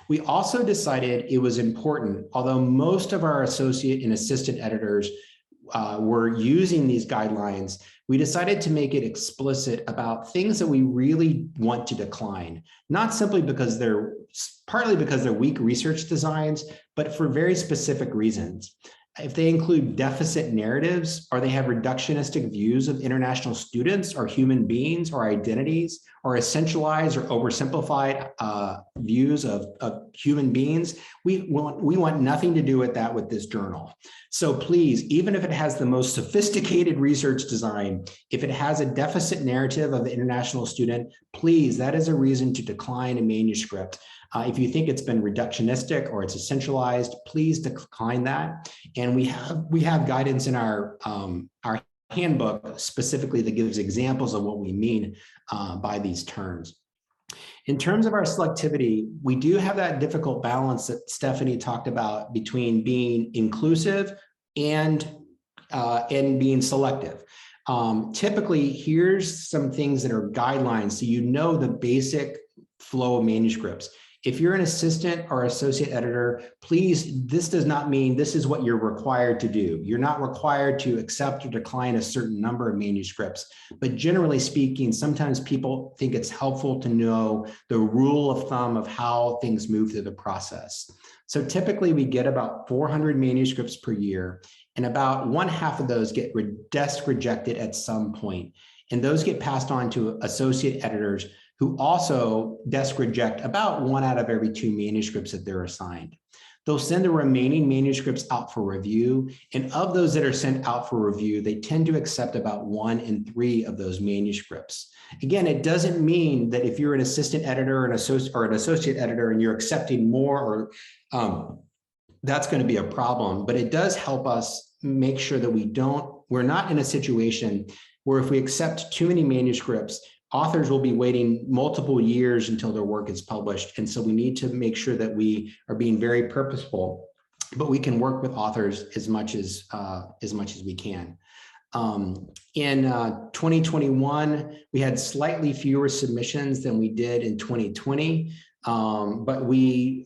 We also decided it was important, although most of our associate and assistant editors were using these guidelines, we decided to make it explicit about things that we really want to decline, not simply because partly because they're weak research designs, but for very specific reasons. If they include deficit narratives, or they have reductionistic views of international students or human beings or identities, or essentialized or oversimplified views of human beings, we want nothing to do with that with this journal. So please, even if it has the most sophisticated research design, if it has a deficit narrative of the international student, please, that is a reason to decline a manuscript. If you think it's been reductionistic or it's essentialized, please decline that. And we have guidance in our handbook specifically that gives examples of what we mean by these terms. In terms of our selectivity, we do have that difficult balance that Stephanie talked about between being inclusive and being selective. Typically, here's some things that are guidelines so you know the basic flow of manuscripts. If you're an assistant or associate editor, please, this does not mean this is what you're required to do. You're not required to accept or decline a certain number of manuscripts, but generally speaking, sometimes people think it's helpful to know the rule of thumb of how things move through the process. So typically we get about 400 manuscripts per year, and about 1/2 of those get desk rejected at some point. And those get passed on to associate editors who also desk reject about 1 out of every 2 manuscripts that they're assigned. They'll send the remaining manuscripts out for review, and of those that are sent out for review, they tend to accept about 1 in 3 of those manuscripts. Again, it doesn't mean that if you're an assistant editor or an associate editor and you're accepting more, or that's going to be a problem, but it does help us make sure that we're not in a situation where if we accept too many manuscripts, authors will be waiting multiple years until their work is published. And so we need to make sure that we are being very purposeful, but we can work with authors as much as we can. In 2021, we had slightly fewer submissions than we did in 2020. But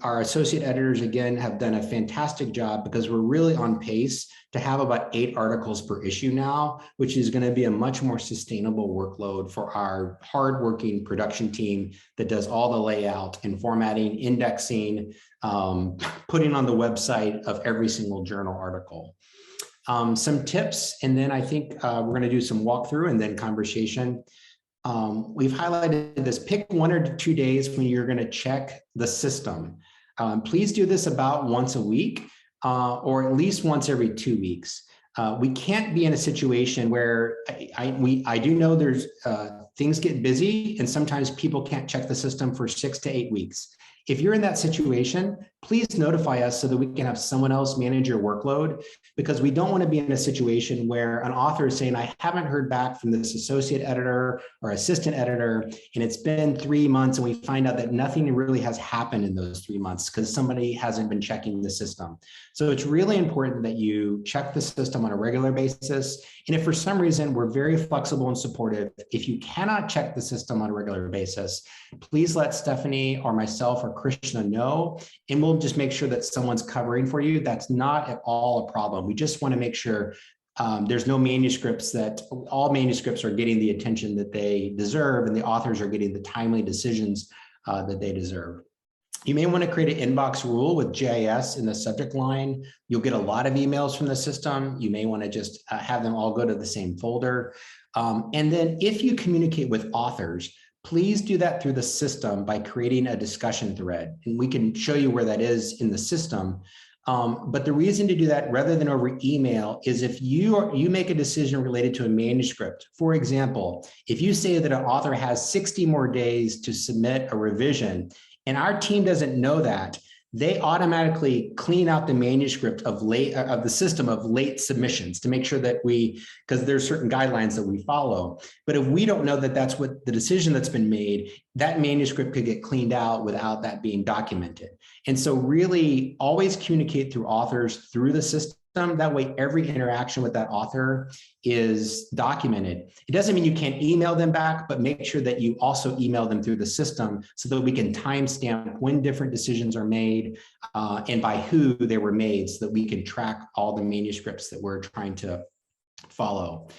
our associate editors, again, have done a fantastic job because we're really on pace to have about 8 articles per issue now, which is going to be a much more sustainable workload for our hardworking production team that does all the layout and formatting, indexing, putting on the website of every single journal article. Some tips, and then I think we're going to do some walkthrough and then conversation. We've highlighted this: pick 1 or 2 days when you're going to check the system. Please do this about once a week or at least once every 2 weeks. We can't be in a situation where I do know there's things get busy and sometimes people can't check the system for 6 to 8 weeks. If you're in that situation, please notify us so that we can have someone else manage your workload, because we don't want to be in a situation where an author is saying, I haven't heard back from this associate editor or assistant editor, and it's been 3 months, and we find out that nothing really has happened in those 3 months because somebody hasn't been checking the system. So it's really important that you check the system on a regular basis. And if for some reason we're very flexible and supportive, if you cannot check the system on a regular basis, please let Stephanie or myself or Krishna know, and we'll just make sure that someone's covering for you. That's not at all a problem. We just want to make sure there's no manuscripts, that all manuscripts are getting the attention that they deserve and the authors are getting the timely decisions that they deserve. You may want to create an inbox rule with JIS in the subject line. You'll get a lot of emails from the system. You may want to just have them all go to the same folder. And then if you communicate with authors, please do that through the system by creating a discussion thread. And we can show you where that is in the system. But the reason to do that rather than over email is if you make a decision related to a manuscript. For example, if you say that an author has 60 more days to submit a revision, and our team doesn't know that, they automatically clean out the manuscript of the system of late submissions to make sure that because there's certain guidelines that we follow. But if we don't know that that's what the decision that's been made, that manuscript could get cleaned out without that being documented. And so really always communicate through authors through the system. That way, every interaction with that author is documented. It doesn't mean you can't email them back, but make sure that you also email them through the system so that we can timestamp when different decisions are made and by who they were made, so that we can track all the manuscripts that we're trying to follow.